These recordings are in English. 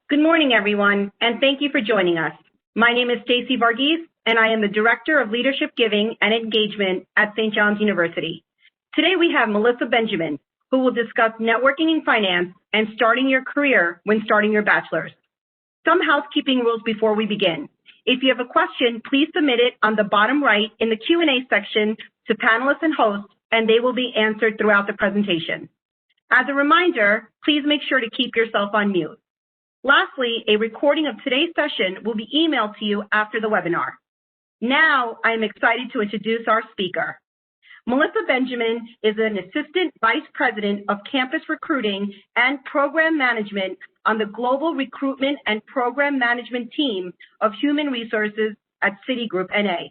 Good morning, everyone, and thank you for joining us. My name is Stacy Varghese, and I am the Director of Leadership Giving and Engagement at St. John's University. Today we have Melissa Benjamin, who will discuss networking in finance and starting your career when starting your bachelor's. Some housekeeping rules before we begin. If you have a question, please submit it on the bottom right in the Q&A section to panelists and hosts, and they will be answered throughout the presentation. As a reminder, please make sure to keep yourself on mute. Lastly, a recording of today's session will be emailed to you after the webinar. Now, I am excited to introduce our speaker. Melissa Benjamin is an Assistant Vice President of Campus Recruiting and Program Management on the Global Recruitment and Program Management Team of Human Resources at Citigroup, NA.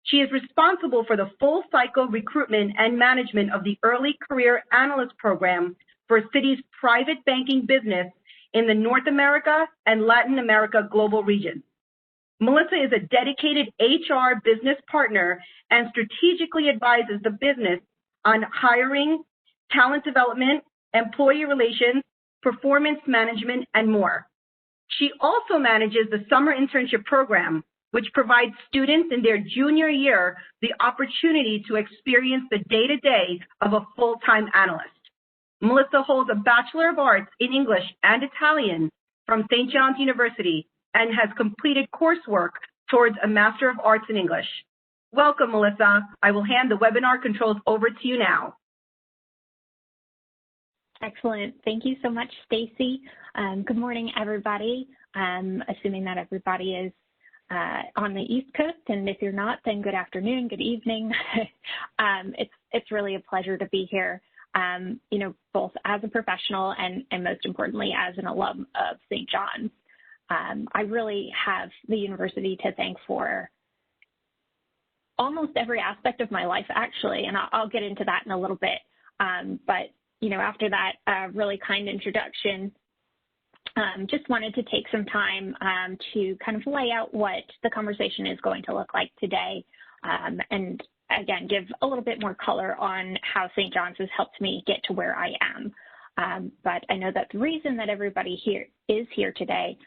She is responsible for the full cycle recruitment and management of the Early Career Analyst Program for Citi's private banking business in the North America and Latin America global region. Melissa is a dedicated HR business partner and strategically advises the business on hiring, talent development, employee relations, performance management, and more. She also manages the Summer Internship Program, which provides students in their junior year the opportunity to experience the day-to-day of a full-time analyst. Melissa holds a Bachelor of Arts in English and Italian from St. John's University and has completed coursework towards a Master of Arts in English. Welcome, Melissa. I will hand the webinar controls over to you now. Excellent. Thank you so much, Stacy. Good morning, everybody. Assuming that everybody is on the East Coast, and if you're not, then good afternoon, good evening. It's really a pleasure to be here. Both as a professional and most importantly, as an alum of St. John's. I really have the university to thank for almost every aspect of my life, actually, and I'll get into that in a little bit. But after that really kind introduction, just wanted to take some time to kind of lay out what the conversation is going to look like today, and again, give a little bit more color on how St. John's has helped me get to where I am. But I know that the reason that everybody is here today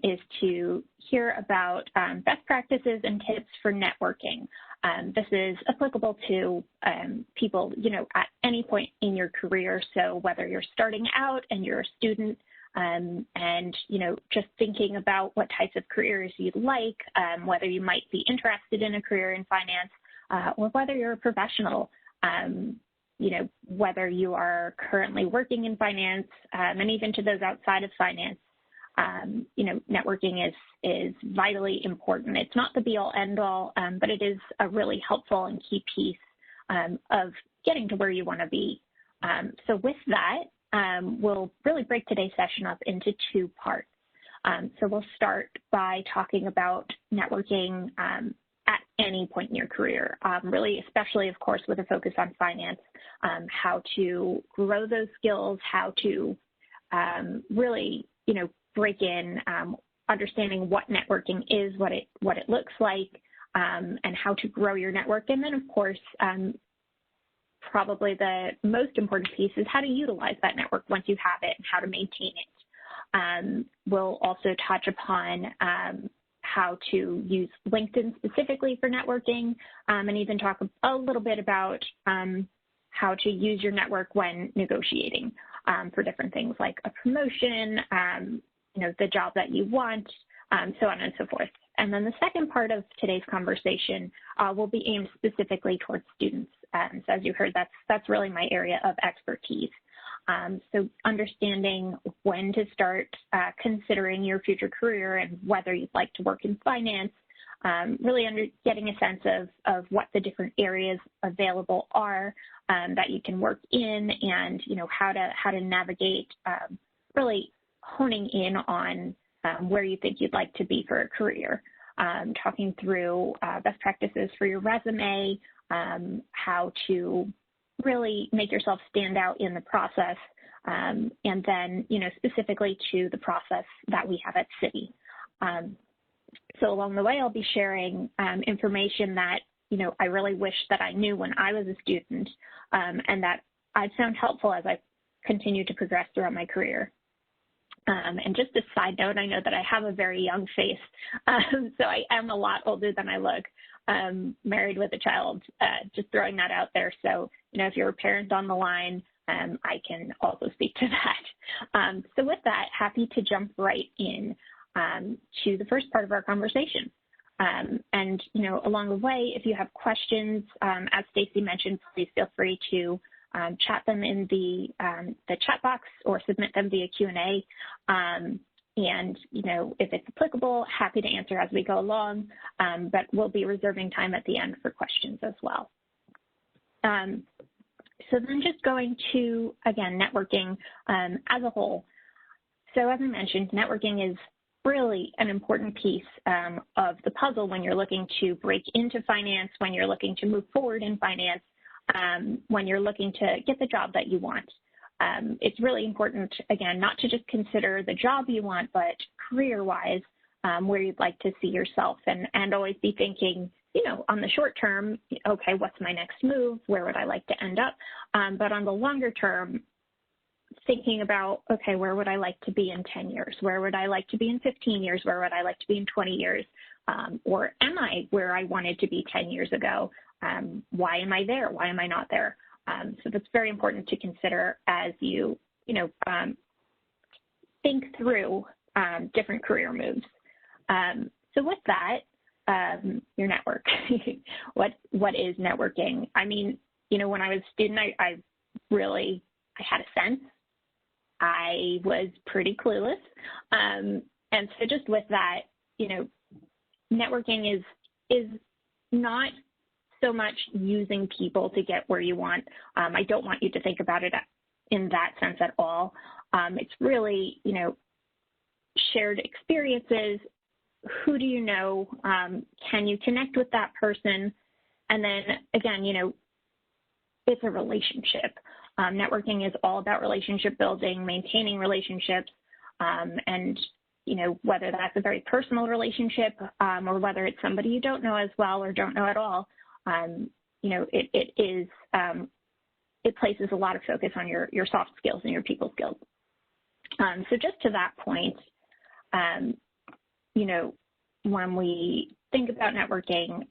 is to hear about best practices and tips for networking. This is applicable to people, at any point in your career. So whether you're starting out and you're a student, and just thinking about what types of careers you'd like, whether you might be interested in a career in finance, or whether you're a professional, whether you are currently working in finance, and even to those outside of finance, networking is vitally important. It's not the be-all, end-all, but it is a really helpful and key piece of getting to where you want to be. So with that, we'll really break today's session up into two parts. So we'll start by talking about networking at any point in your career, really, especially, of course, with a focus on finance, how to grow those skills, how to really, break in understanding what networking is, what it looks like, and how to grow your network. And then, of course, probably the most important piece is how to utilize that network once you have it and how to maintain it. We'll also touch upon how to use LinkedIn specifically for networking, and even talk a little bit about how to use your network when negotiating for different things like a promotion, the job that you want, so on and so forth. And then the second part of today's conversation will be aimed specifically towards students. So as you heard, that's really my area of expertise. So understanding when to start considering your future career and whether you'd like to work in finance, really getting a sense of what the different areas available are that you can work in, and how to navigate, really honing in on where you think you'd like to be for a career, talking through best practices for your resume, how to really make yourself stand out in the process, and then, specifically to the process that we have at Citi. So along the way, I'll be sharing information that, I really wish that I knew when I was a student, and that I've found helpful as I continue to progress throughout my career. And just a side note, I know that I have a very young face, so I am a lot older than I look. Married with a child, just throwing that out there. So, if you're a parent on the line, I can also speak to that. So with that, happy to jump right in to the first part of our conversation. And, along the way, if you have questions, as Stacy mentioned, please feel free to chat them in the chat box or submit them via Q&A. And, if it's applicable, happy to answer as we go along, but we'll be reserving time at the end for questions as well. So then just going to, again, networking as a whole. So as I mentioned, networking is really an important piece of the puzzle when you're looking to break into finance, when you're looking to move forward in finance, when you're looking to get the job that you want. It's really important, again, not to just consider the job you want, but career-wise, where you'd like to see yourself, and always be thinking, on the short term, okay, what's my next move? Where would I like to end up? But on the longer term, thinking about, okay, where would I like to be in 10 years? Where would I like to be in 15 years? Where would I like to be in 20 years? Or am I where I wanted to be 10 years ago? Why am I there? Why am I not there? So that's very important to consider as you, think through different career moves. So with that, your network. What is networking? I mean, when I was a student, I had a sense. I was pretty clueless. And so just with that, networking is not so much using people to get where you want. I don't want you to think about it in that sense at all. It's really, shared experiences. Who do you know? Can you connect with that person? And then again, it's a relationship. Networking is all about relationship building, maintaining relationships, and whether that's a very personal relationship or whether it's somebody you don't know as well or don't know at all, it places a lot of focus on your soft skills and your people skills. So just to that point, when we think about networking,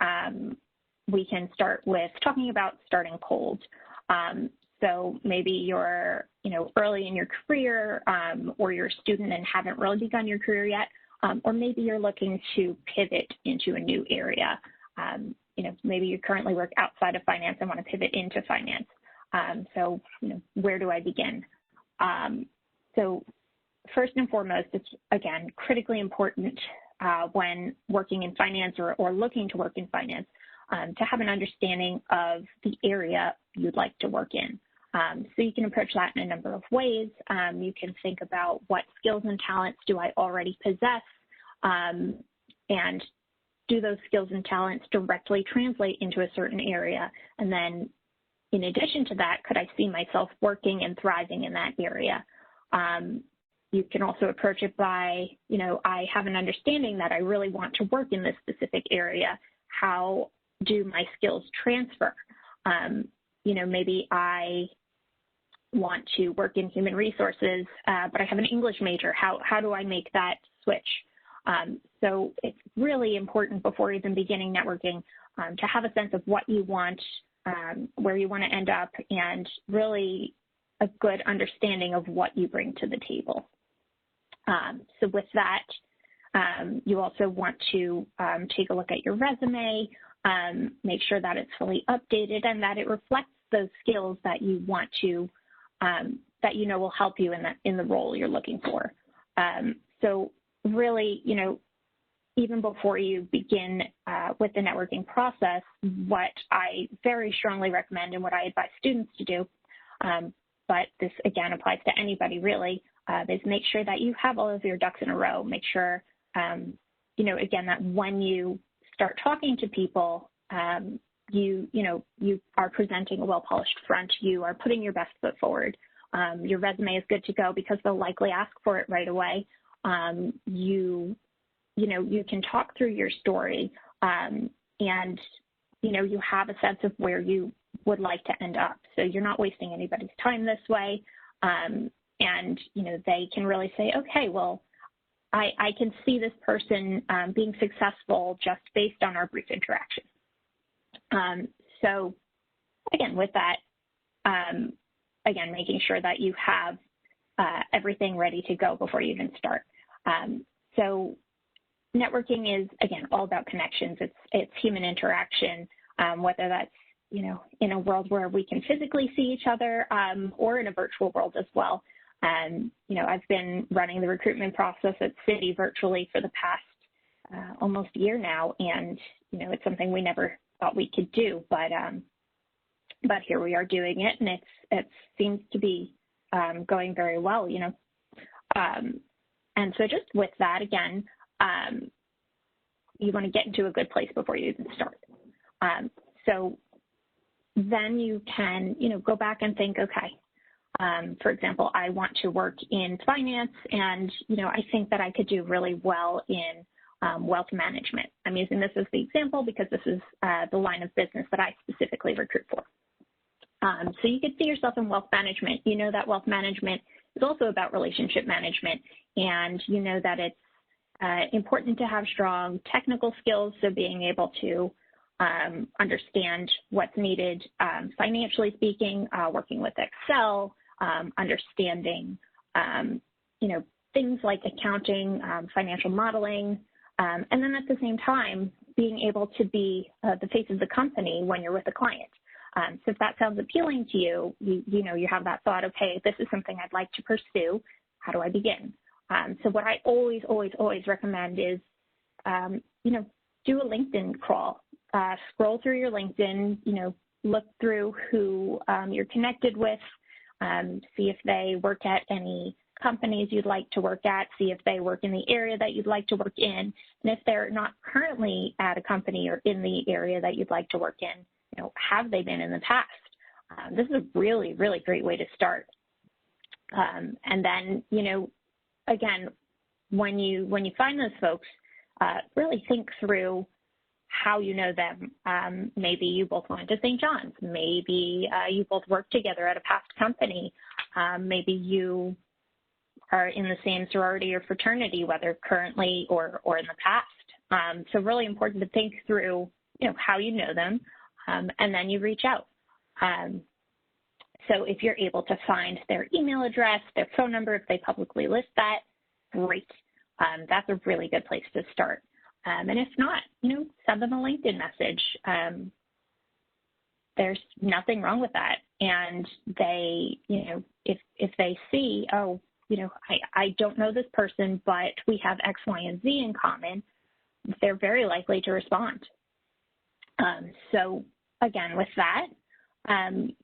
we can start with talking about starting cold. So maybe you're, early in your career, or you're a student and haven't really begun your career yet, or maybe you're looking to pivot into a new area. Maybe you currently work outside of finance and want to pivot into finance. So, where do I begin? So first and foremost, it's, again, critically important when working in finance or looking to work in finance to have an understanding of the area you'd like to work in. So you can approach that in a number of ways. You can think about what skills and talents do I already possess, and do those skills and talents directly translate into a certain area? And then in addition to that, could I see myself working and thriving in that area? You can also approach it by, I have an understanding that I really want to work in this specific area. How do my skills transfer? Maybe I want to work in human resources, but I have an English major. How do I make that switch? So it's really important before even beginning networking to have a sense of what you want, where you want to end up, and really a good understanding of what you bring to the table. So with that, you also want to take a look at your resume, make sure that it's fully updated and that it reflects those skills that you want to, that will help you in the role you're looking for. So really, even before you begin with the networking process, what I very strongly recommend and what I advise students to do, but this again applies to anybody really, is make sure that you have all of your ducks in a row. Make sure, again, that when you start talking to people, you are presenting a well-polished front. You are putting your best foot forward. Your resume is good to go because they'll likely ask for it right away. You can talk through your story, and you have a sense of where you would like to end up. So you're not wasting anybody's time this way. And, they can really say, okay, well, I can see this person being successful just based on our brief interaction. So again, with that, again, making sure that you have everything ready to go before you even start. So networking is, again, all about connections. It's human interaction, whether that's, in a world where we can physically see each other or in a virtual world as well. I've been running the recruitment process at Citi virtually for the past almost year now, and, it's something we never thought we could do, but here we are doing it, and it seems to be going very well, and so just with that, again, you want to get into a good place before you even start. So then you can, go back and think, okay, for example, I want to work in finance, and, I think that I could do really well in wealth management. I'm using this as the example because this is the line of business that I specifically recruit for. So you could see yourself in wealth management. You know that wealth management is also about relationship management, and you know that it's important to have strong technical skills, so being able to understand what's needed financially speaking, working with Excel, understanding, things like accounting, financial modeling, and then at the same time, being able to be the face of the company when you're with a client. So if that sounds appealing to you, you have that thought, okay, this is something I'd like to pursue. How do I begin? So what I always recommend is, do a LinkedIn crawl. Scroll through your LinkedIn, look through who you're connected with, see if they work at any companies you'd like to work at, see if they work in the area that you'd like to work in, and if they're not currently at a company or in the area that you'd like to work in, have they been in the past? This is a really, really great way to start. And then, again, when you find those folks, really think through how you know them. Maybe you both went to St. John's. Maybe you both worked together at a past company. Maybe you are in the same sorority or fraternity, whether currently or in the past. So really important to think through, how you know them, and then you reach out. So if you're able to find their email address, their phone number, if they publicly list that, great. That's a really good place to start. And if not, send them a LinkedIn message. There's nothing wrong with that. And they, if they see, oh, I don't know this person, but we have X, Y, and Z in common, they're very likely to respond. So again, with that,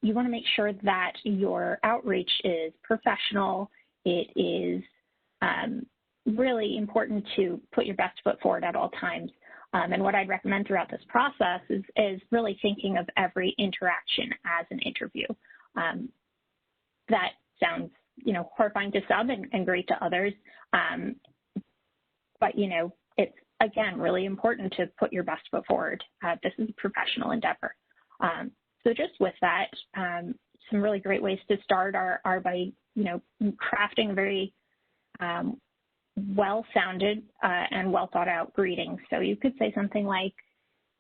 you want to make sure that your outreach is professional. It is really important to put your best foot forward at all times. And what I'd recommend throughout this process is really thinking of every interaction as an interview. That sounds, horrifying to some and great to others. But, it's, again, really important to put your best foot forward. This is a professional endeavor. So just with that, some really great ways to start are by, crafting a very well-sounded and well-thought-out greeting. So you could say something like,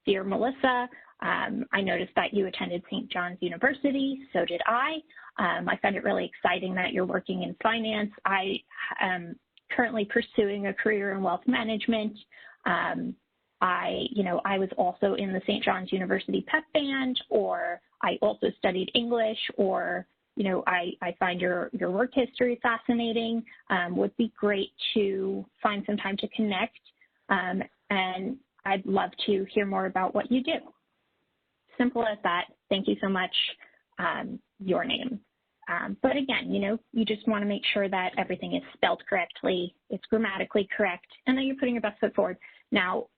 "Dear Melissa, I noticed that you attended St. John's University. So did I. I find it really exciting that you're working in finance. I am currently pursuing a career in wealth management. I was also in the St. John's University pep band, or I also studied English, or, I find your work history fascinating. Would be great to find some time to connect, and I'd love to hear more about what you do." Simple as that. Thank you so much. Your name. But again, you just want to make sure that everything is spelled correctly, it's grammatically correct, and that you're putting your best foot forward. Now,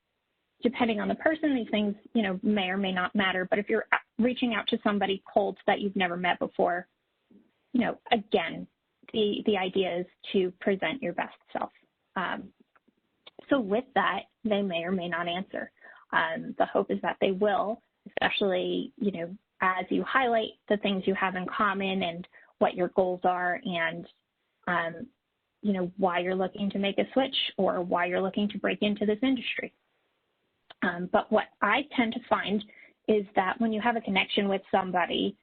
depending on the person, these things, may or may not matter. But if you're reaching out to somebody cold that you've never met before, again, the idea is to present your best self. So with that, they may or may not answer. The hope is that they will, especially, as you highlight the things you have in common and what your goals are, and why you're looking to make a switch or why you're looking to break into this industry. But what I tend to find is that when you have a connection with somebody,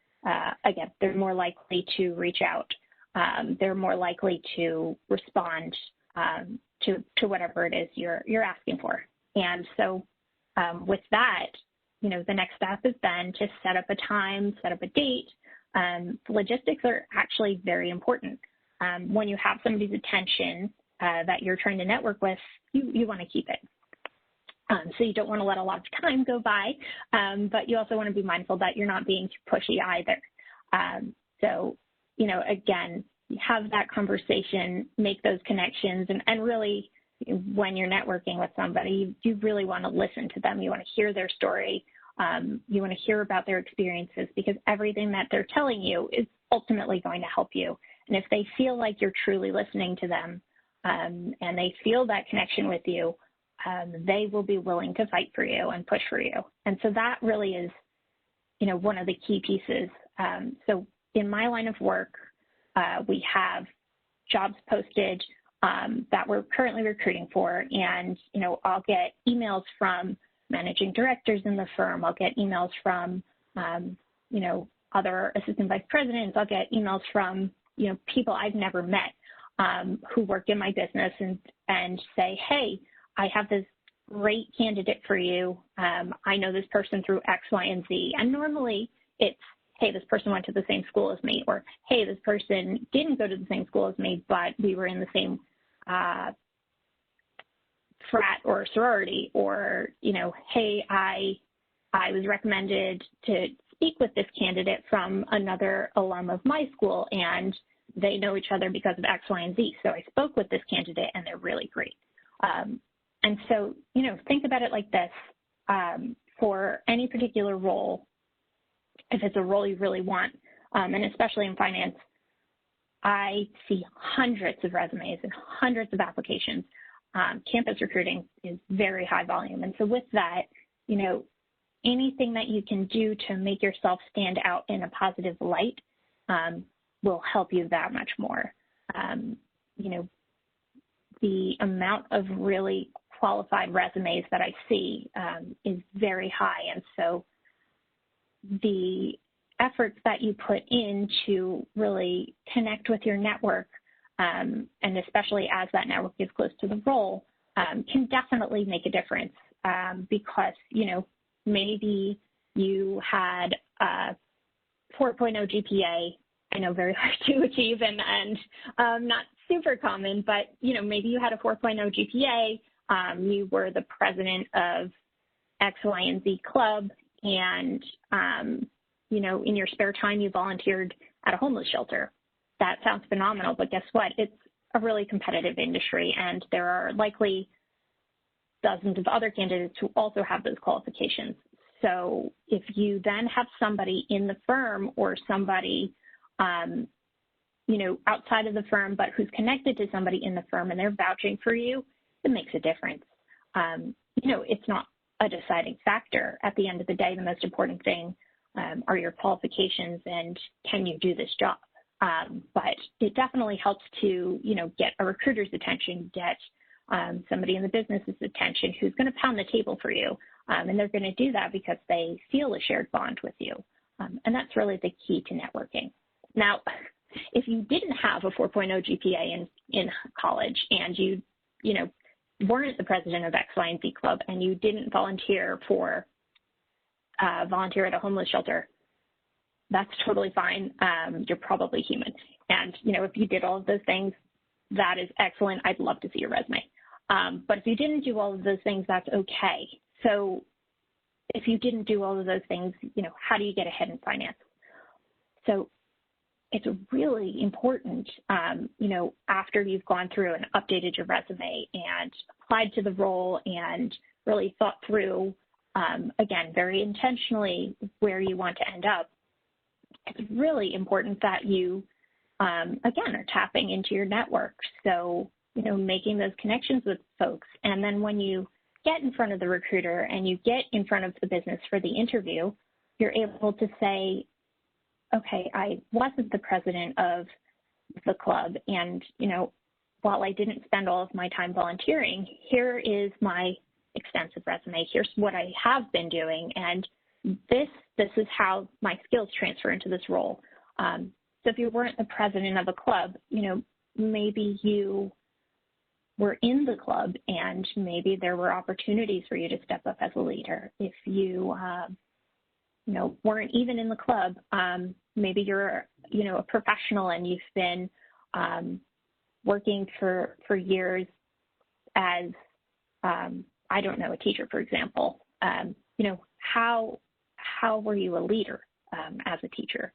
again, they're more likely to reach out. They're more likely to respond to whatever it is you're asking for. And so with that, the next step is then to set up a time, set up a date. Logistics are actually very important. When you have somebody's attention that you're trying to network with, you want to keep it. So you don't want to let a lot of time go by, but you also want to be mindful that you're not being too pushy either. So, again, have that conversation, make those connections, and really when you're networking with somebody, you really want to listen to them. You want to hear their story. You want to hear about their experiences because everything that they're telling you is ultimately going to help you. And if they feel like you're truly listening to them and they feel that connection with you, they will be willing to fight for you and push for you. And so that really is, one of the key pieces. So in my line of work, we have jobs posted that we're currently recruiting for. And, I'll get emails from managing directors in the firm. I'll get emails from, other assistant vice presidents. I'll get emails from, people I've never met who work in my business and say, hey, I have this great candidate for you. I know this person through X, Y, and Z. And normally it's, hey, this person went to the same school as me, or hey, this person didn't go to the same school as me, but we were in the same frat or sorority, or, hey, I was recommended to speak with this candidate from another alum of my school, and they know each other because of X, Y, and Z. So I spoke with this candidate, and they're really great. And so, think about it like this. For any particular role, if it's a role you really want, and especially in finance, I see hundreds of resumes and hundreds of applications. Campus recruiting is very high volume. And so with that, anything that you can do to make yourself stand out in a positive light will help you that much more. The amount of really qualified resumes that I see is very high. And so the efforts that you put in to really connect with your network, and especially as that network is close to the role, can definitely make a difference because, maybe you had a 4.0 GPA, I know very hard to achieve and not super common, but, maybe you had a 4.0 GPA, you were the president of X, Y, and Z club, and, in your spare time, you volunteered at a homeless shelter. That sounds phenomenal, but guess what? It's a really competitive industry, and there are likely dozens of other candidates who also have those qualifications. So if you then have somebody in the firm or somebody, outside of the firm, but who's connected to somebody in the firm and they're vouching for you, it makes a difference. It's not a deciding factor. At the end of the day, the most important thing are your qualifications and can you do this job? But it definitely helps to, get a recruiter's attention, get somebody in the business's attention who's going to pound the table for you. And they're going to do that because they feel a shared bond with you. And that's really the key to networking. Now, if you didn't have a 4.0 GPA in college and you weren't the president of X, Y, and Z club and you didn't volunteer at a homeless shelter, that's totally fine. You're probably human. And, if you did all of those things, that is excellent. I'd love to see your resume. But if you didn't do all of those things, that's okay. So if you didn't do all of those things, how do you get ahead in finance? So it's really important, after you've gone through and updated your resume and applied to the role and really thought through, again, very intentionally where you want to end up, it's really important that you, again, are tapping into your network. So, making those connections with folks. And then when you get in front of the recruiter and you get in front of the business for the interview, you're able to say, okay, I wasn't the president of the club. And, while I didn't spend all of my time volunteering, here is my extensive resume. Here's what I have been doing. And this is how my skills transfer into this role. So if you weren't the president of a club, maybe you were in the club and maybe there were opportunities for you to step up as a leader. If you, weren't even in the club, maybe you're, a professional and you've been working for years as, I don't know, a teacher, for example. How were you a leader as a teacher?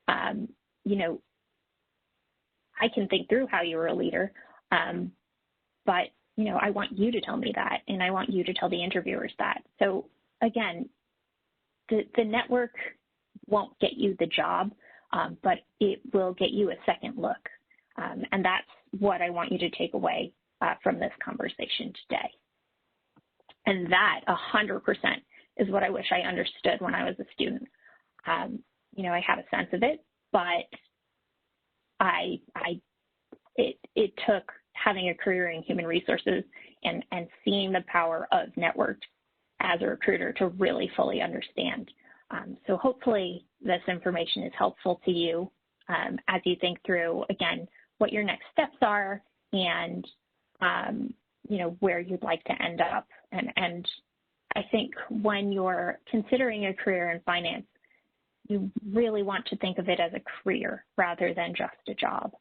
I can think through how you were a leader, but, I want you to tell me that, and I want you to tell the interviewers that. So, again, the network won't get you the job, but it will get you a second look. And that's what I want you to take away from this conversation today. And that 100% is what I wish I understood when I was a student. I had a sense of it, but it took having a career in human resources and seeing the power of networks as a recruiter to really fully understand. So hopefully this information is helpful to you as you think through, again, what your next steps are and, where you'd like to end up. And I think when you're considering a career in finance, you really want to think of it as a career rather than just a job,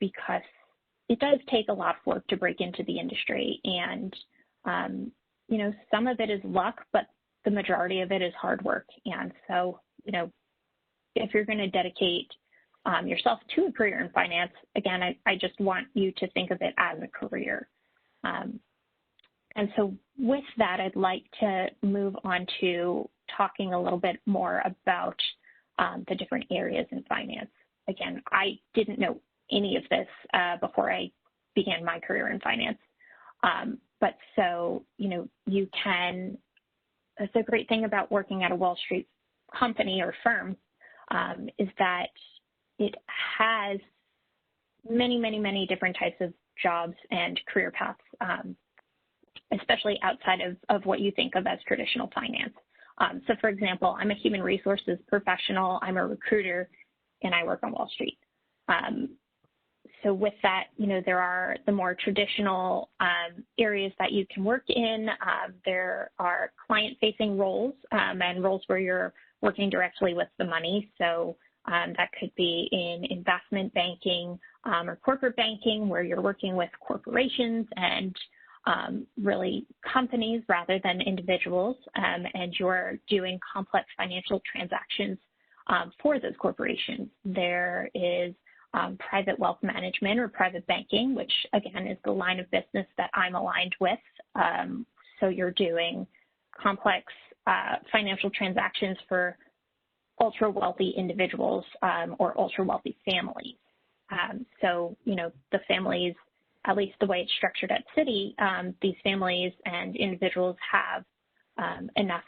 because it does take a lot of work to break into the industry. And, some of it is luck, but the majority of it is hard work. And so, if you're going to dedicate yourself to a career in finance, again, I just want you to think of it as a career. And so with that, I'd like to move on to talking a little bit more about the different areas in finance. Again, I didn't know any of this before I began my career in finance. But so, you can, that's a great thing about working at a Wall Street company or firm is that it has many, many, many different types of jobs and career paths, especially outside of what you think of as traditional finance. So for example, I'm a human resources professional, I'm a recruiter, and I work on Wall Street. So with that, there are the more traditional areas that you can work in. There are client-facing roles and roles where you're working directly with the money. So that could be in investment banking or corporate banking, where you're working with corporations and really companies rather than individuals, and you're doing complex financial transactions for those corporations. There is private wealth management or private banking, which again is the line of business that I'm aligned with. So you're doing complex financial transactions for ultra wealthy individuals or ultra wealthy families. So, the families, at least the way it's structured at Citi, these families and individuals have enough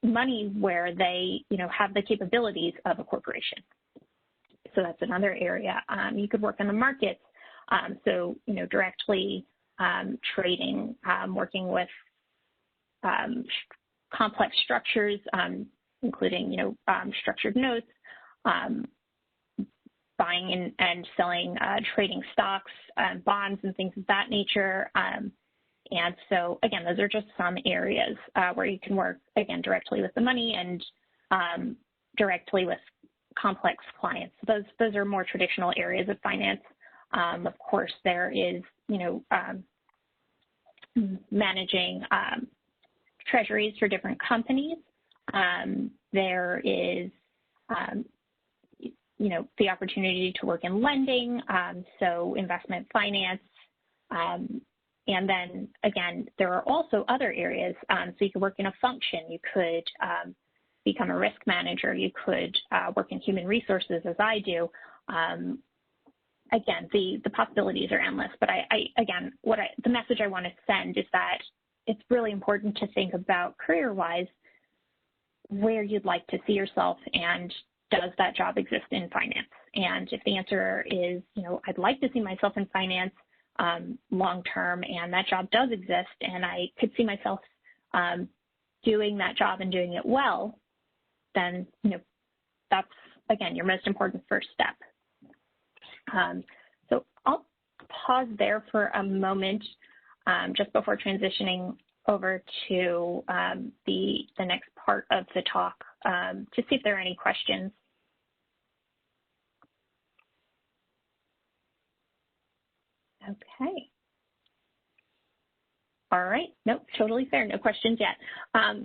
money where they, have the capabilities of a corporation. So that's another area. You could work in the markets. So, directly trading, working with complex structures, including, structured notes, buying and selling, trading stocks, bonds, and things of that nature. And so, again, those are just some areas where you can work, again, directly with the money and directly with complex clients. Those are more traditional areas of finance. Of course, there is, managing treasuries for different companies. There is, the opportunity to work in lending, so investment finance. And then, again, there are also other areas. So you could work in a function. You could become a risk manager. You could work in human resources, as I do. Again, the possibilities are endless. But the message I want to send is that it's really important to think about career-wise where you'd like to see yourself and does that job exist in finance? And if the answer is, I'd like to see myself in finance long term, and that job does exist, and I could see myself doing that job and doing it well, then, that's, again, your most important first step. So I'll pause there for a moment just before transitioning over to the next part of the talk to see if there are any questions. Okay. All right. Nope, totally fair. No questions yet.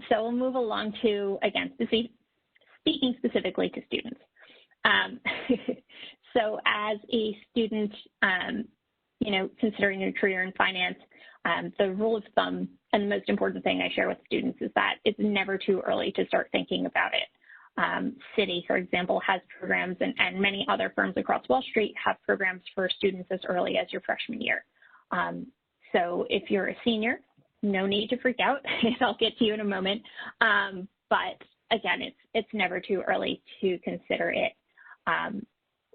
So we'll move along to, again, speaking specifically to students. So as a student, considering your career in finance, the rule of thumb and the most important thing I share with students is that it's never too early to start thinking about it. Citi, for example, has programs, and many other firms across Wall Street have programs for students as early as your freshman year. So if you're a senior, no need to freak out. I'll get to you in a moment. But again, it's never too early to consider it.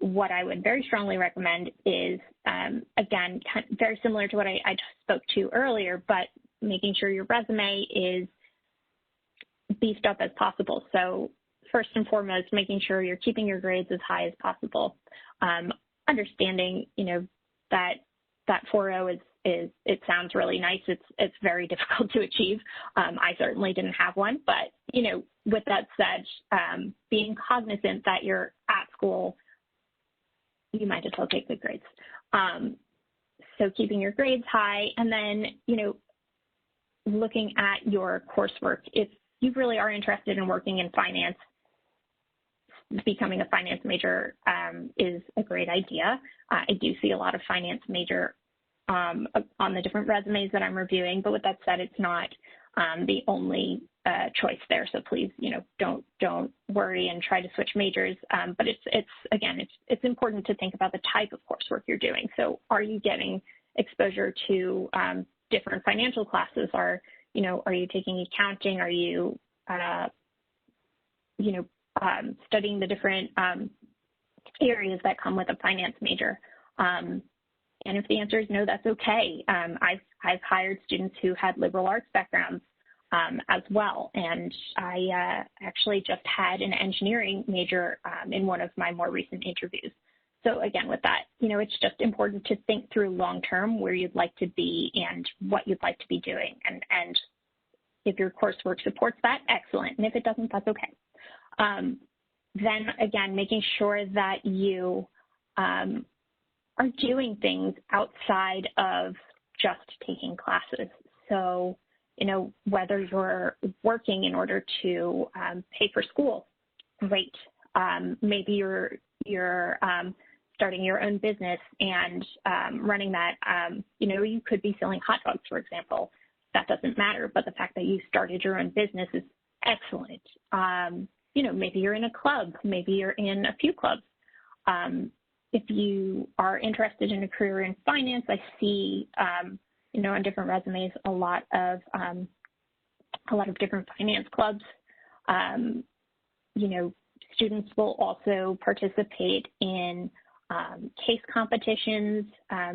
What I would very strongly recommend is, again, very similar to what I just spoke to earlier, but making sure your resume is beefed up as possible. So first and foremost, making sure you're keeping your grades as high as possible. Understanding, that 4.0 is it sounds really nice. It's very difficult to achieve. I certainly didn't have one, but, with that said, being cognizant that you're at school, you might as well take good grades. So keeping your grades high, and then, looking at your coursework. If you really are interested in working in finance, becoming a finance major is a great idea. I do see a lot of finance major on the different resumes that I'm reviewing, but with that said, it's not the only choice there. So please, don't worry and try to switch majors. But it's important to think about the type of coursework you're doing. So are you getting exposure to different financial classes? Are you taking accounting? Are you, studying the different areas that come with a finance major? And if the answer is no, that's okay. I've hired students who had liberal arts backgrounds as well. And I actually just had an engineering major in one of my more recent interviews. So again, with that, it's just important to think through long-term where you'd like to be and what you'd like to be doing. And if your coursework supports that, excellent. And if it doesn't, that's okay. Then again, making sure that you are doing things outside of just taking classes. So, whether you're working in order to pay for school, great. Maybe you're starting your own business and running that. You could be selling hot dogs, for example. That doesn't matter, but the fact that you started your own business is excellent. Maybe you're in a club, maybe you're in a few clubs. If you are interested in a career in finance, I see, on different resumes, a lot of different finance clubs. Students will also participate in case competitions,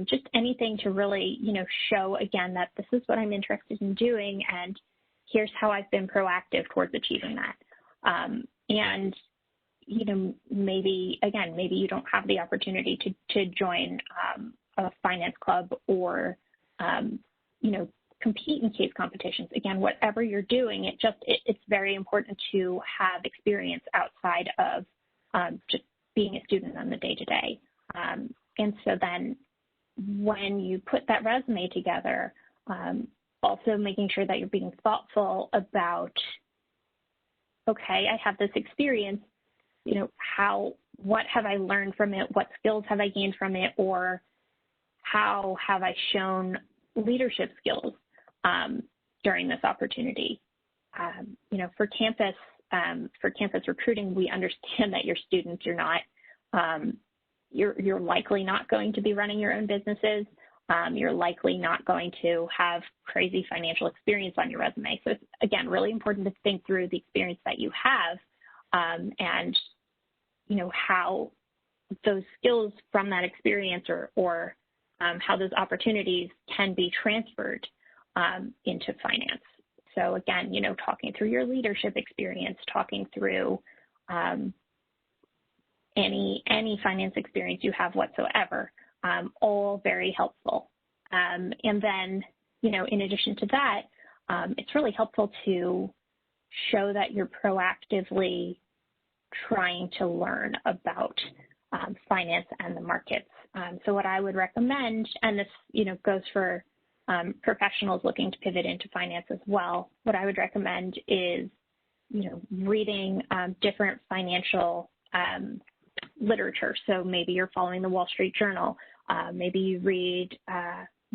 just anything to really, show again that this is what I'm interested in doing, and here's how I've been proactive towards achieving that. And maybe you don't have the opportunity to join a finance club or, compete in case competitions. Again, whatever you're doing, it's very important to have experience outside of just being a student on the day-to-day. And so then when you put that resume together, also making sure that you're being thoughtful about, okay, I have this experience, what have I learned from it? What skills have I gained from it? Or how have I shown leadership skills during this opportunity? For campus recruiting, we understand that you're students. You're not, you're likely not going to be running your own businesses. You're likely not going to have crazy financial experience on your resume. So it's, again, really important to think through the experience that you have and how those skills from that experience or how those opportunities can be transferred into finance. So again, talking through your leadership experience, talking through any finance experience you have whatsoever, all very helpful. And then, in addition to that, it's really helpful to show that you're proactively trying to learn about finance and the markets. So what I would recommend, and this, goes for professionals looking to pivot into finance as well, what I would recommend is, reading different financial literature. So maybe you're following the Wall Street Journal. Maybe you read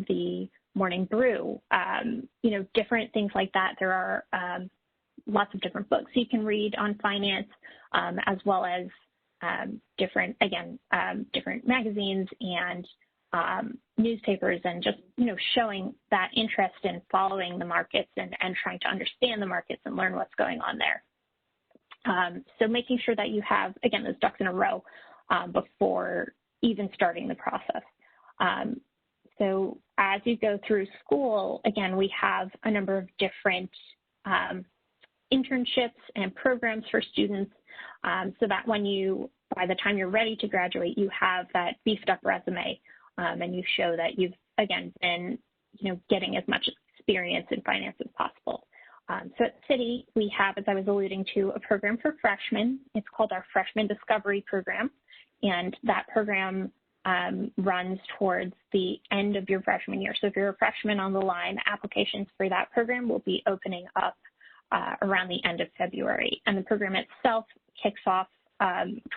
the Morning Brew, different things like that. There are lots of different books you can read on finance, as well as different magazines and newspapers, and just, showing that interest in following the markets and trying to understand the markets and learn what's going on there. So making sure that you have, again, those ducks in a row before even starting the process. So as you go through school, again, we have a number of different internships and programs for students, so that by the time you're ready to graduate, you have that beefed up resume, and you show that you've, again, been, getting as much experience in finance as possible. So at Citi, we have, as I was alluding to, a program for freshmen. It's called our Freshman Discovery Program, and that program runs towards the end of your freshman year. So if you're a freshman on the line, applications for that program will be opening up around the end of February. And the program itself kicks off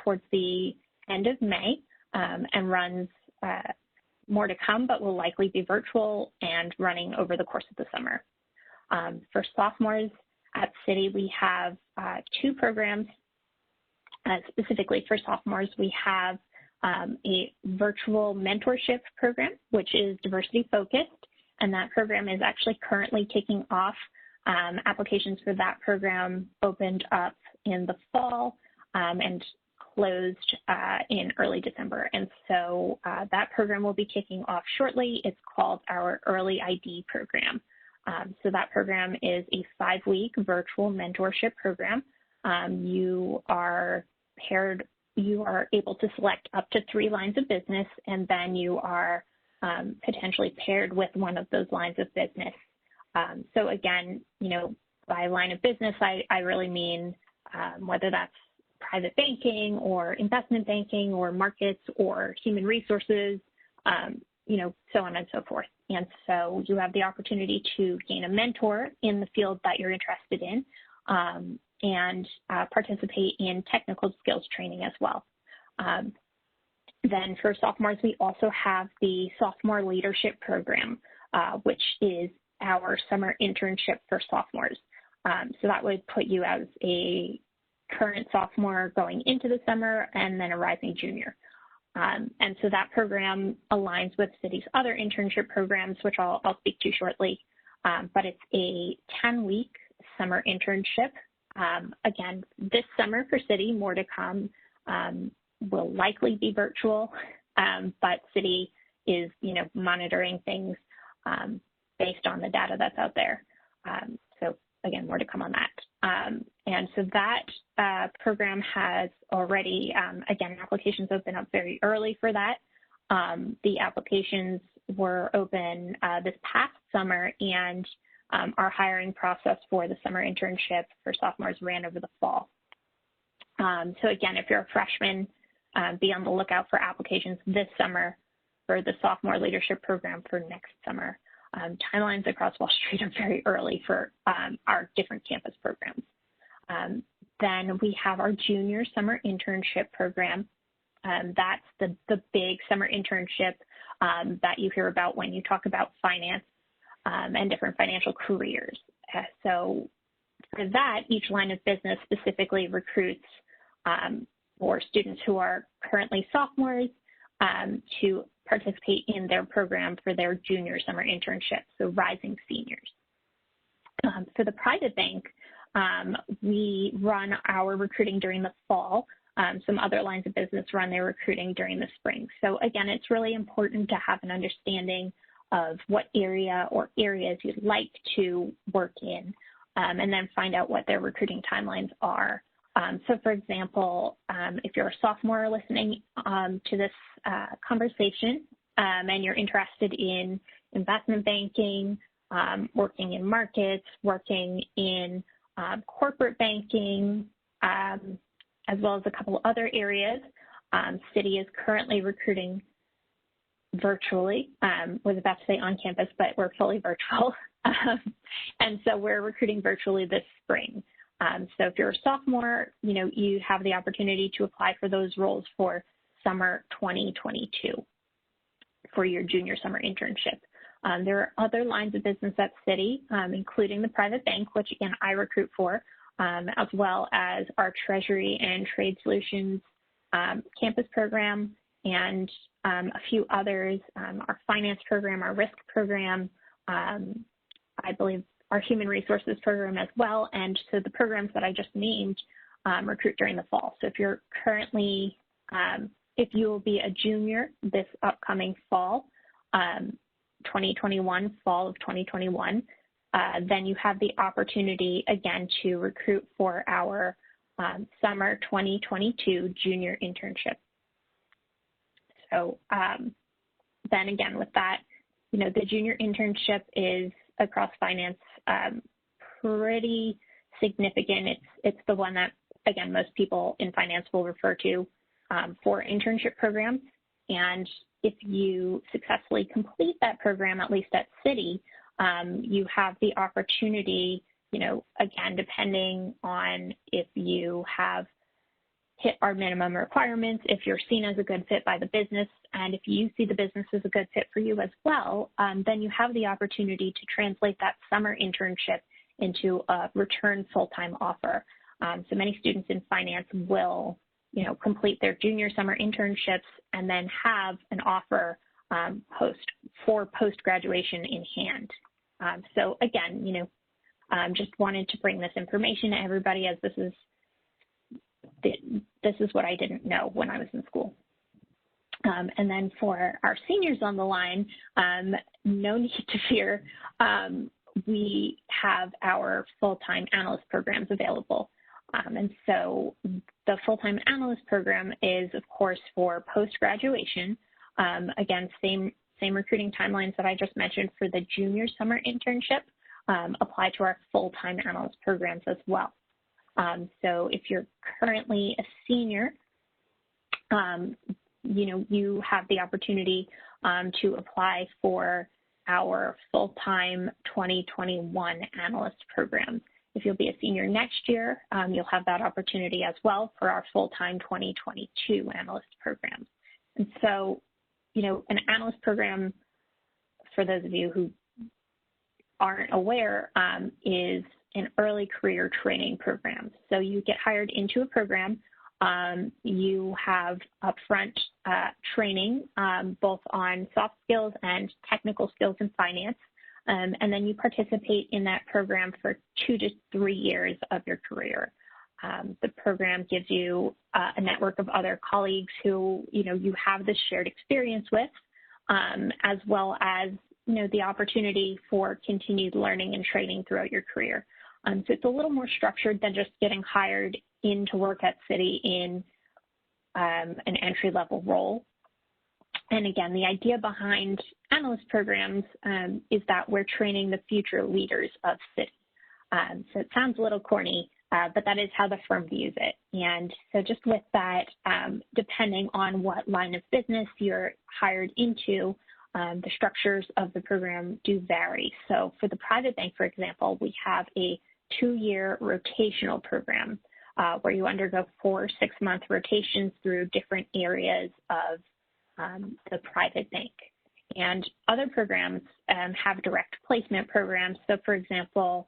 towards the end of May and runs more to come, but will likely be virtual and running over the course of the summer. For sophomores at Citi, we have two programs. Specifically for sophomores, we have a virtual mentorship program, which is diversity focused, and that program is actually currently kicking off. Applications for that program opened up in the fall and closed in early December. And so that program will be kicking off shortly. It's called our Early ID program. So that program is a 5-week virtual mentorship program. You are able to select up to 3 lines of business, and then you are potentially paired with one of those lines of business. So again, by line of business, I really mean whether that's private banking or investment banking or markets or human resources, so on and so forth. And so you have the opportunity to gain a mentor in the field that you're interested in and participate in technical skills training as well. Then for sophomores, we also have the Sophomore Leadership Program, which is our summer internship for sophomores. So that would put you as a current sophomore going into the summer and then a rising junior. And so that program aligns with Citi's other internship programs, which I'll speak to shortly. But it's a 10-week summer internship. Again, this summer for Citi, more to come, will likely be virtual, but Citi is, monitoring things based on the data that's out there. So again, more to come on that. And so that program has already, again, applications open up very early for that. The applications were open this past summer, and our hiring process for the summer internship for sophomores ran over the fall. So again, if you're a freshman, be on the lookout for applications this summer for the Sophomore Leadership Program for next summer. Timelines across Wall Street are very early for our different campus programs. Then we have our junior summer internship program. That's the big summer internship that you hear about when you talk about finance and different financial careers. So for that, each line of business specifically recruits for students who are currently sophomores to participate in their program for their junior summer internship, so rising seniors. For the private bank, we run our recruiting during the fall, some other lines of business run their recruiting during the spring. So again, it's really important to have an understanding of what area or areas you'd like to work in, and then find out what their recruiting timelines are. So for example, if you're a sophomore listening to this conversation and you're interested in investment banking, working in markets, working in corporate banking, as well as a couple other areas, Citi is currently recruiting virtually. Was about to say on campus, but we're fully virtual. And so we're recruiting virtually this spring. So if you're a sophomore, you have the opportunity to apply for those roles for summer 2022 for your junior summer internship. There are other lines of business at Citi, including the private bank, which again I recruit for, as well as our Treasury and Trade Solutions campus program, and a few others, our finance program, our risk program, I believe our human resources program as well. And so the programs that I just named recruit during the fall. So if you're currently, if you will be a junior this upcoming fall, 2021, fall of 2021, then you have the opportunity again to recruit for our summer 2022 junior internship. So then again with that, the junior internship is across finance pretty significant. It's the one that, again, most people in finance will refer to for internship programs. And if you successfully complete that program, at least at Citi, you have the opportunity, again, depending on if you have hit our minimum requirements, if you're seen as a good fit by the business, and if you see the business as a good fit for you as well, then you have the opportunity to translate that summer internship into a return full-time offer. So many students in finance will, complete their junior summer internships and then have an offer for post-graduation in hand. So again, just wanted to bring this information to everybody, as this is what I didn't know when I was in school. And then for our seniors on the line, no need to fear. We have our full-time analyst programs available. And so the full-time analyst program is, of course, for post-graduation. Again, same recruiting timelines that I just mentioned for the junior summer internship apply to our full-time analyst programs as well. So if you're currently a senior, you have the opportunity to apply for our full-time 2021 analyst program. If you'll be a senior next year, you'll have that opportunity as well for our full-time 2022 analyst program. And so, an analyst program, for those of you who aren't aware, is an early career training program. So you get hired into a program, you have upfront training, both on soft skills and technical skills in finance, and then you participate in that program for 2 to 3 years of your career. The program gives you a network of other colleagues who, you have this shared experience with, as well as, the opportunity for continued learning and training throughout your career. So it's a little more structured than just getting hired in to work at Citi in an entry-level role. And again, the idea behind analyst programs is that we're training the future leaders of Citi. So it sounds a little corny, but that is how the firm views it. And so just with that, depending on what line of business you're hired into, the structures of the program do vary. So for the private bank, for example, we have a 2-year rotational program where you undergo 4 6-month rotations through different areas of the private bank. And other programs have direct placement programs. So for example,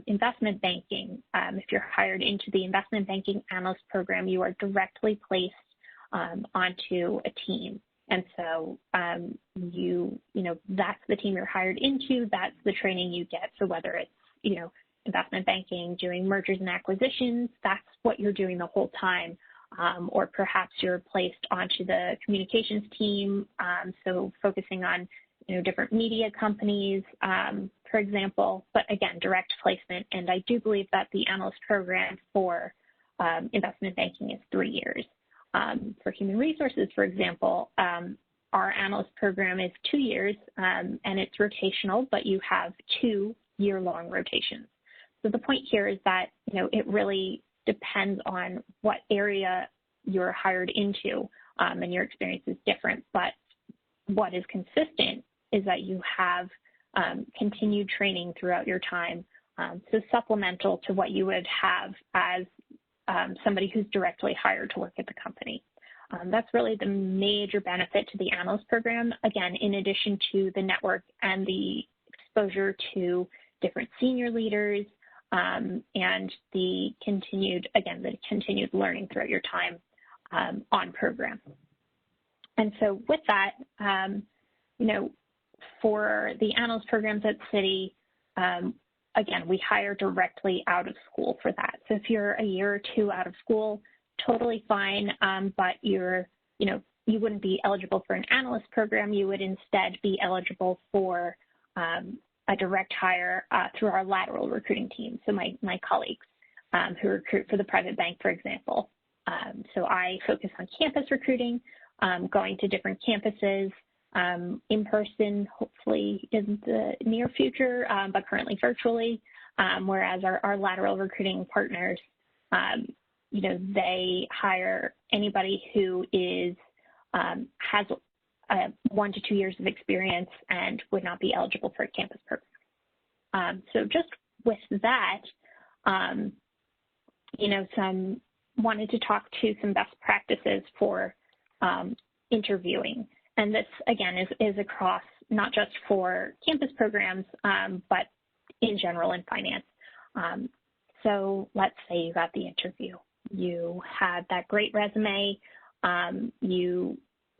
investment banking, if you're hired into the investment banking analyst program, you are directly placed onto a team. And so that's the team you're hired into, that's the training you get. So whether it's, investment banking, doing mergers and acquisitions, that's what you're doing the whole time or perhaps you're placed onto the communications team, so focusing on different media companies, for example, but again, direct placement. And I do believe that the analyst program for investment banking is 3 years. For human resources, for example, our analyst program is 2 years, and it's rotational, but you have 2 year-long rotations. So the point here is that, it really depends on what area you're hired into, and your experience is different. But what is consistent is that you have continued training throughout your time, so supplemental to what you would have as somebody who's directly hired to work at the company. That's really the major benefit to the analyst program, again, in addition to the network and the exposure to different senior leaders, and the continued learning throughout your time on program. And so with that, for the analyst programs at Citi, again, we hire directly out of school for that. So if you're a year or 2 out of school, totally fine, but you wouldn't be eligible for an analyst program. You would instead be eligible for a direct hire through our lateral recruiting team. So my colleagues who recruit for the private bank, for example. So I focus on campus recruiting, going to different campuses, in person, hopefully in the near future, but currently virtually, whereas our lateral recruiting partners, they hire anybody who has 1 to 2 years of experience and would not be eligible for a campus program. So just with that, wanted to talk to some best practices for interviewing. And this, again, is across not just for campus programs, but in general in finance. So let's say you got the interview. You had that great resume.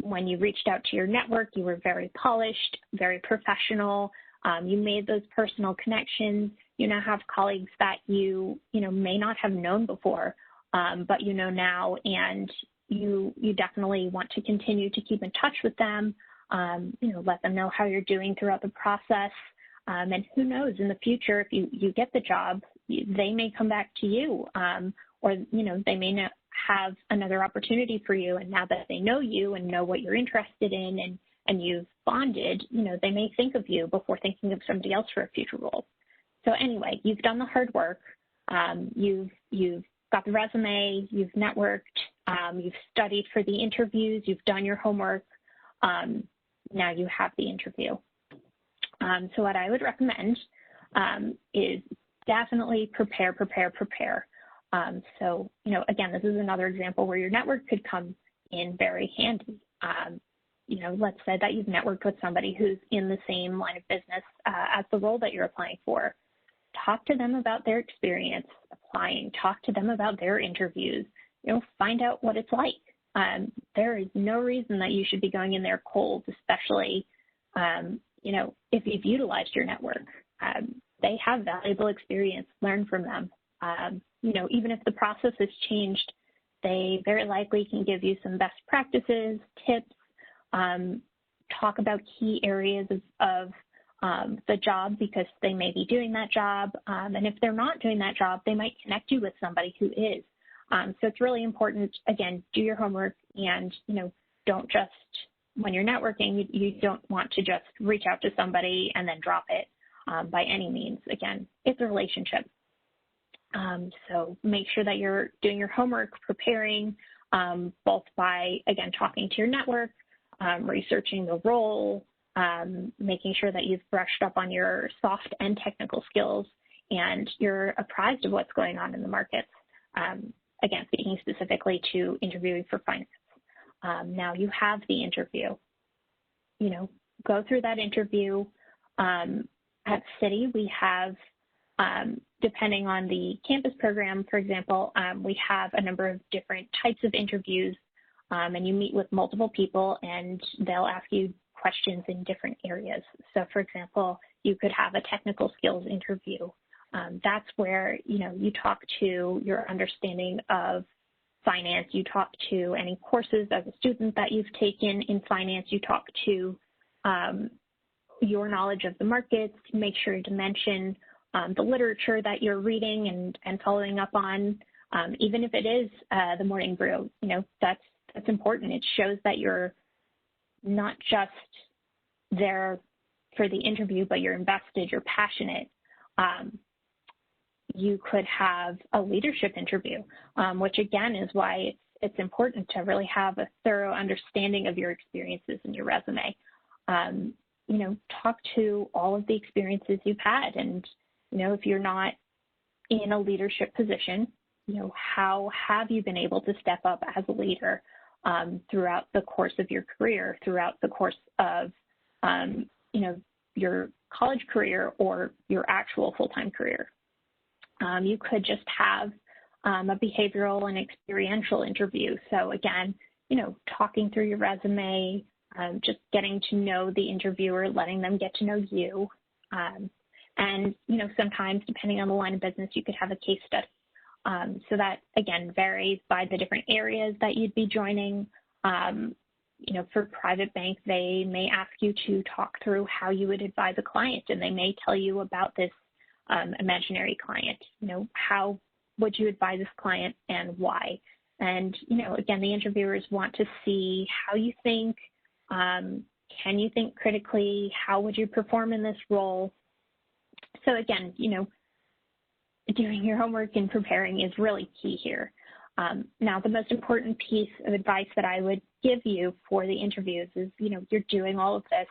When you reached out to your network, you were very polished, very professional. You made those personal connections. You now have colleagues that you may not have known before, but you know now, and you definitely want to continue to keep in touch with them. Let them know how you're doing throughout the process. And who knows, in the future, if you get the job, they may come back to you, or they may not have another opportunity for you. And now that they know you and know what you're interested in, and you've bonded, they may think of you before thinking of somebody else for a future role. So anyway, you've done the hard work. You've got the resume, you've networked, you've studied for the interviews, you've done your homework. Now you have the interview. So what I would recommend is definitely prepare. So, again, this is another example where your network could come in very handy. Let's say that you've networked with somebody who's in the same line of business as the role that you're applying for. Talk to them about their experience applying. Talk to them about their interviews. Find out what it's like. There is no reason that you should be going in there cold, especially, if you've utilized your network. They have valuable experience. Learn from them. Even if the process has changed, they very likely can give you some best practices, tips, talk about key areas of the job because they may be doing that job. And if they're not doing that job, they might connect you with somebody who is. So it's really important, again, do your homework and, don't just, when you're networking, you don't want to just reach out to somebody and then drop it by any means. Again, it's a relationship. So make sure that you're doing your homework, preparing, both by, again, talking to your network, researching the role, making sure that you've brushed up on your soft and technical skills, and you're apprised of what's going on in the markets. Again, speaking specifically to interviewing for finance. Now you have the interview. Go through that interview. At Citi, we have, depending on the campus program, for example, we have a number of different types of interviews, and you meet with multiple people, and they'll ask you questions in different areas. So, for example, you could have a technical skills interview. That's where, you talk to your understanding of finance, you talk to any courses as a student that you've taken in finance, you talk to your knowledge of the markets, make sure to mention the literature that you're reading and following up on, even if it is the morning brew. You know, that's important. It shows that you're not just there for the interview, but you're invested, you're passionate. You could have a leadership interview, which again is why it's important to really have a thorough understanding of your experiences in your resume. You know, talk to all of the experiences you've had, and, you know, if you're not in a leadership position, you know, how have you been able to step up as a leader throughout the course of your career, throughout the course of, you know, your college career or your actual full-time career. You could just have a behavioral and experiential interview. So again, you know, talking through your resume, just getting to know the interviewer, letting them get to know you. And, you know, sometimes depending on the line of business, you could have a case study. So that, again, varies by the different areas that you'd be joining. You know, for private banks, they may ask you to talk through how you would advise a client, and they may tell you about this imaginary client. You know, how would you advise this client and why? And, you know, again, the interviewers want to see how you think. Can you think critically? How would you perform in this role? So again, you know, doing your homework and preparing is really key here. Now, the most important piece of advice that I would give you for the interviews is, you know, you're doing all of this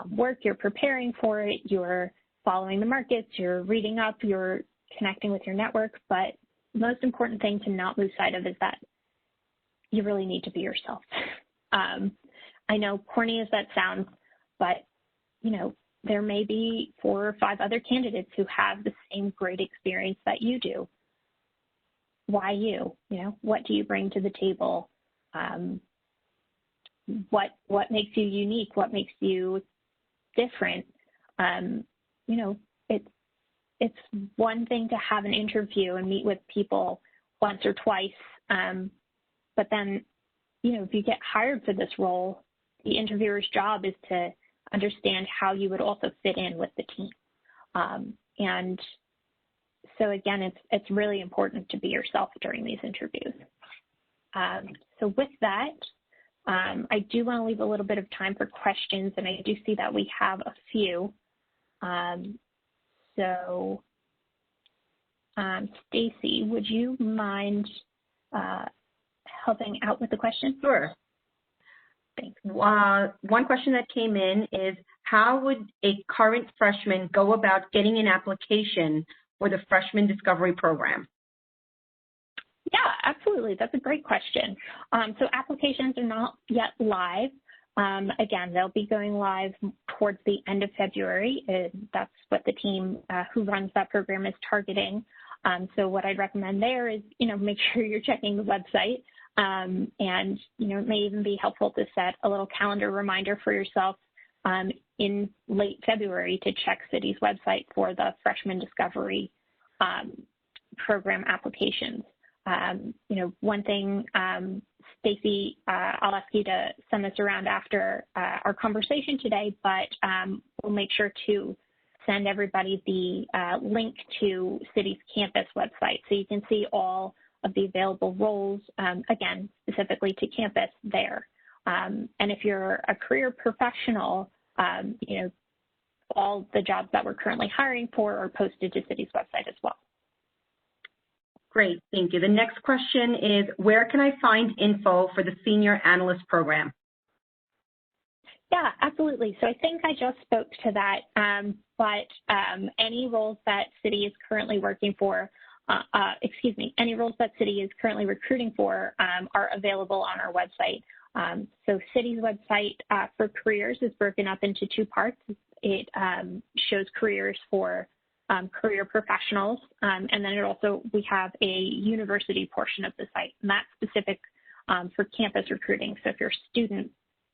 work, you're preparing for it, you're following the markets, you're reading up, you're connecting with your network, but the most important thing to not lose sight of is that you really need to be yourself. I know corny as that sounds, but, you know, there may be 4 or 5 other candidates who have the same great experience that you do. Why you? You know, what do you bring to the table? What makes you unique? What makes you different? You know, it's one thing to have an interview and meet with people once or twice, but then, you know, if you get hired for this role, the interviewer's job is to understand how you would also fit in with the team. And so again, it's really important to be yourself during these interviews. So with that, I do want to leave a little bit of time for questions, and I do see that we have a few. So Stacy, would you mind helping out with the question? Sure. Thanks. One question that came in is, how would a current freshman go about getting an application for the Freshman Discovery Program? Yeah, absolutely. That's a great question. So applications are not yet live. Again, they'll be going live towards the end of February. That's what the team who runs that program is targeting. So what I'd recommend there is, you know, make sure you're checking the website. And, you know, it may even be helpful to set a little calendar reminder for yourself in late February to check Citi's website for the Freshman Discovery Program applications. You know, one thing, Stacy, I'll ask you to send this around after our conversation today, but we'll make sure to send everybody the link to Citi's campus website so you can see all of the available roles, again, specifically to campus there. And if you're a career professional, you know, all the jobs that we're currently hiring for are posted to Citi's website as well. Great, thank you. The next question is, where can I find info for the Senior Analyst Program? Yeah, absolutely. So I think I just spoke to that, but any roles that Citi is currently working for, any roles that Citi is currently recruiting for are available on our website. So Citi's website for careers is broken up into 2 parts. It shows careers for career professionals, and then we have a university portion of the site, and that's specific for campus recruiting. So if you're a student,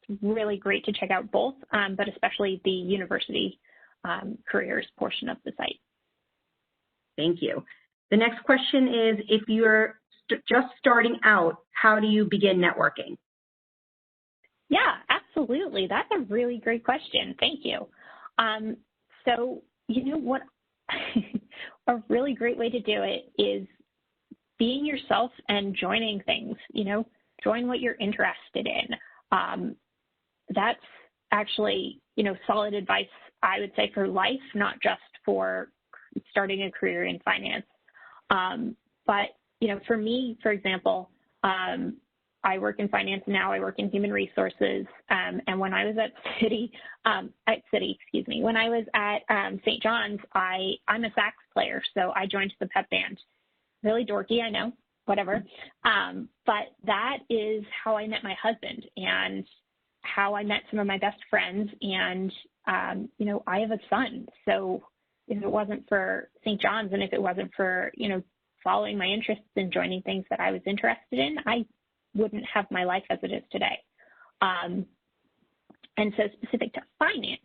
it's really great to check out both, but especially the university careers portion of the site. Thank you. The next question is, if you're just starting out, how do you begin networking? Yeah, absolutely. That's a really great question. Thank you. So, you know what, a really great way to do it is being yourself and joining things, join what you're interested in. That's actually, solid advice, I would say, for life, not just for starting a career in finance. But, for me, for example, I work in finance now. I work in human resources. And when I was at Citi, when I was at St. John's, I'm a sax player, so I joined the pep band. Really dorky, I know, whatever. But that is how I met my husband and how I met some of my best friends. And, I have a son. So if it wasn't for St. John's and if it wasn't for, following my interests and joining things that I was interested in, I wouldn't have my life as it is today. And so specific to finance,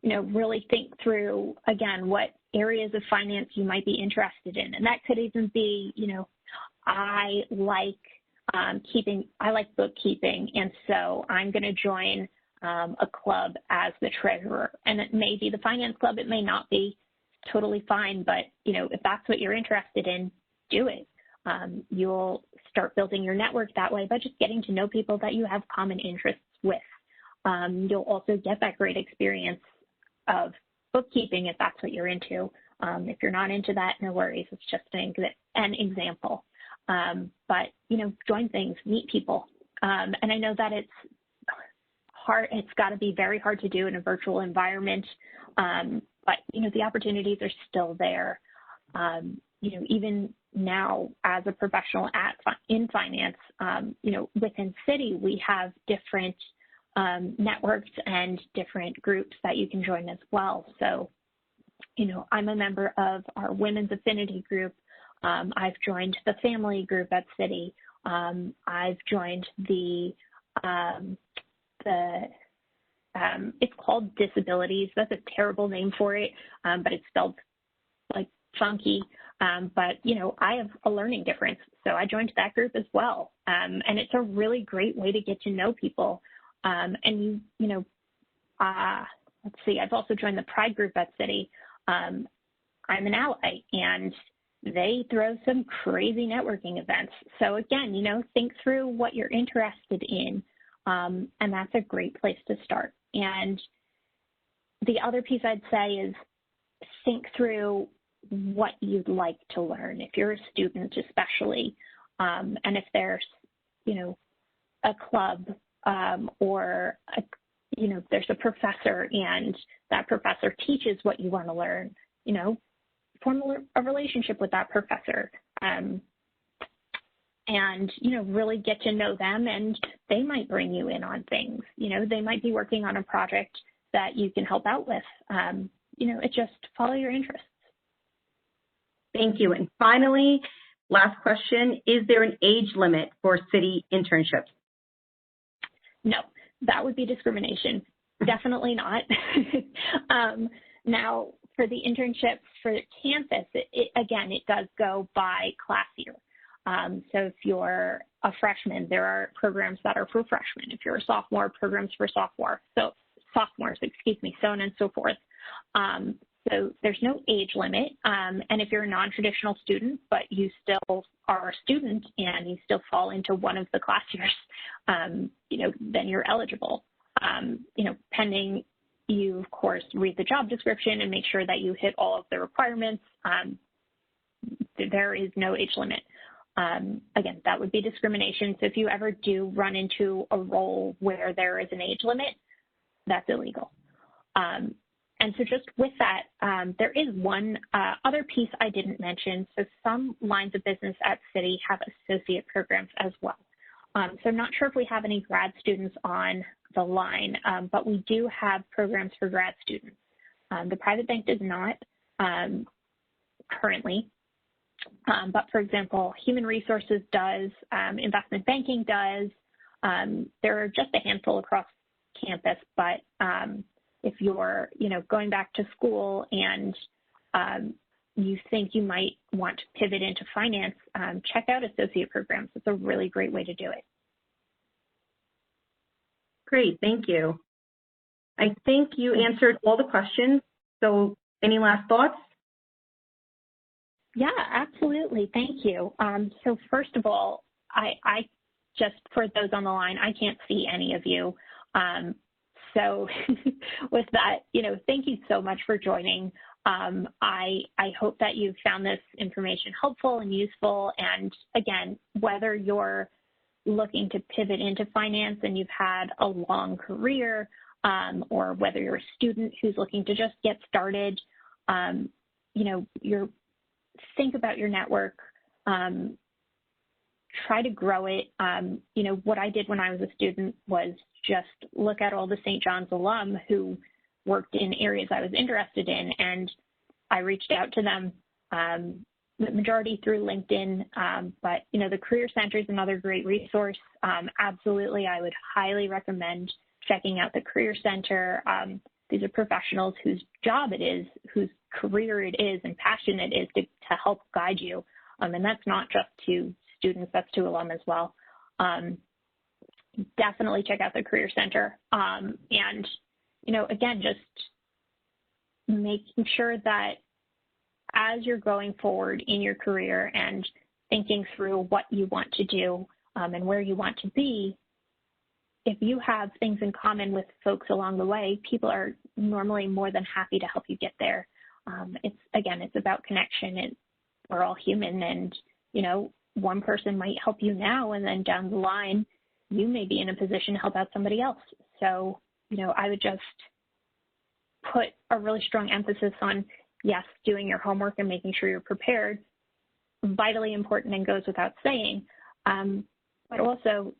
really think through, again, what areas of finance you might be interested in. And that could even be, I like bookkeeping, and so I'm going to join a club as the treasurer. And it may be the finance club, it may not be, totally fine, but, if that's what you're interested in, do it. You'll start building your network that way by just getting to know people that you have common interests with. You'll also get that great experience of bookkeeping if that's what you're into. If you're not into that, no worries. It's just an example. But, join things, meet people. And I know that it's hard. It's got to be very hard to do in a virtual environment. But, the opportunities are still there. Even now as a professional in finance, within Citi, we have different networks and different groups that you can join as well. So, I'm a member of our Women's Affinity group. I've joined the family group at Citi. I've joined it's called Disabilities. That's a terrible name for it, but it's spelled like funky. But, I have a learning difference, so I joined that group as well. And it's a really great way to get to know people. And let's see, I've also joined the Pride group at Citi. I'm an ally, and they throw some crazy networking events. So again, think through what you're interested in, and that's a great place to start. And the other piece I'd say is think through what you'd like to learn. If you're a student, especially, and if there's, a club or, there's a professor and that professor teaches what you want to learn, form a relationship with that professor, and, really get to know them, and they might bring you in on things. They might be working on a project that you can help out with. It just follow your interests. Thank you. And finally, last question, is there an age limit for Citi internships? No, that would be discrimination. Definitely not. Now, for the internships for campus, it does go by class year. So if you're a freshman, there are programs that are for freshmen. If you're a sophomore, programs for sophomores, so on and so forth. So there's no age limit. And if you're a non-traditional student, but you still are a student and you still fall into one of the class years, then you're eligible. Pending you, of course, read the job description and make sure that you hit all of the requirements. There is no age limit. Again, that would be discrimination. So if you ever do run into a role where there is an age limit, that's illegal. And so just with that, there is one other piece I didn't mention. So some lines of business at Citi have associate programs as well. So I'm not sure if we have any grad students on the line, but we do have programs for grad students. The private bank does not currently, but for example, human resources does, investment banking does. There are just a handful across campus, but if you're, going back to school and you think you might want to pivot into finance, check out associate programs. It's a really great way to do it. Great, thank you. I think you answered all the questions, so any last thoughts? Yeah, absolutely, thank you. So first of all, I just, for those on the line, I can't see any of you. So with that, thank you so much for joining. I hope that you found this information helpful and useful. And again, whether you're looking to pivot into finance and you've had a long career, or whether you're a student who's looking to just get started, think about your network, try to grow it. What I did when I was a student was just look at all the St. John's alum who worked in areas I was interested in, and I reached out to them, the majority through LinkedIn, but the Career Center is another great resource. Absolutely, I would highly recommend checking out the Career Center. These are professionals whose job it is, whose career it is, and passion it is to help guide you. And that's not just to students, that's to alum as well. Definitely check out the Career Center. And, again, just making sure that as you're going forward in your career and thinking through what you want to do and where you want to be, if you have things in common with folks along the way, people are normally more than happy to help you get there. It's about connection. We're all human, and, one person might help you now, and then down the line, you may be in a position to help out somebody else. So, I would just put a really strong emphasis on, yes, doing your homework and making sure you're prepared, vitally important and goes without saying, but also,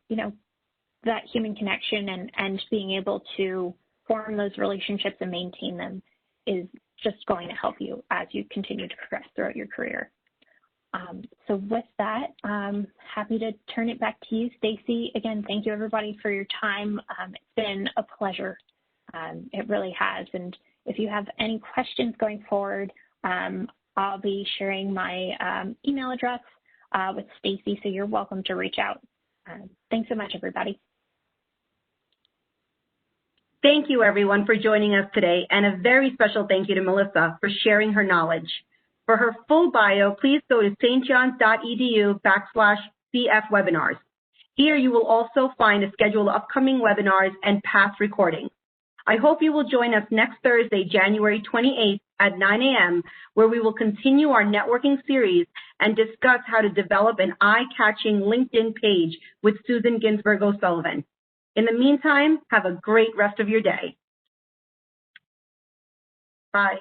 that human connection and being able to form those relationships and maintain them is just going to help you as you continue to progress throughout your career. So with that, I'm happy to turn it back to you, Stacy. Again, thank you everybody for your time. It's been a pleasure. It really has. And if you have any questions going forward, I'll be sharing my email address with Stacy, so you're welcome to reach out. Thanks so much, everybody. Thank you, everyone, for joining us today, and a very special thank you to Melissa for sharing her knowledge. For her full bio, please go to stjohns.edu/CF webinars. Here you will also find a schedule of upcoming webinars and past recordings. I hope you will join us next Thursday, January 28th at 9 a.m., where we will continue our networking series and discuss how to develop an eye-catching LinkedIn page with Susan Ginsburg O'Sullivan. In the meantime, have a great rest of your day. Bye.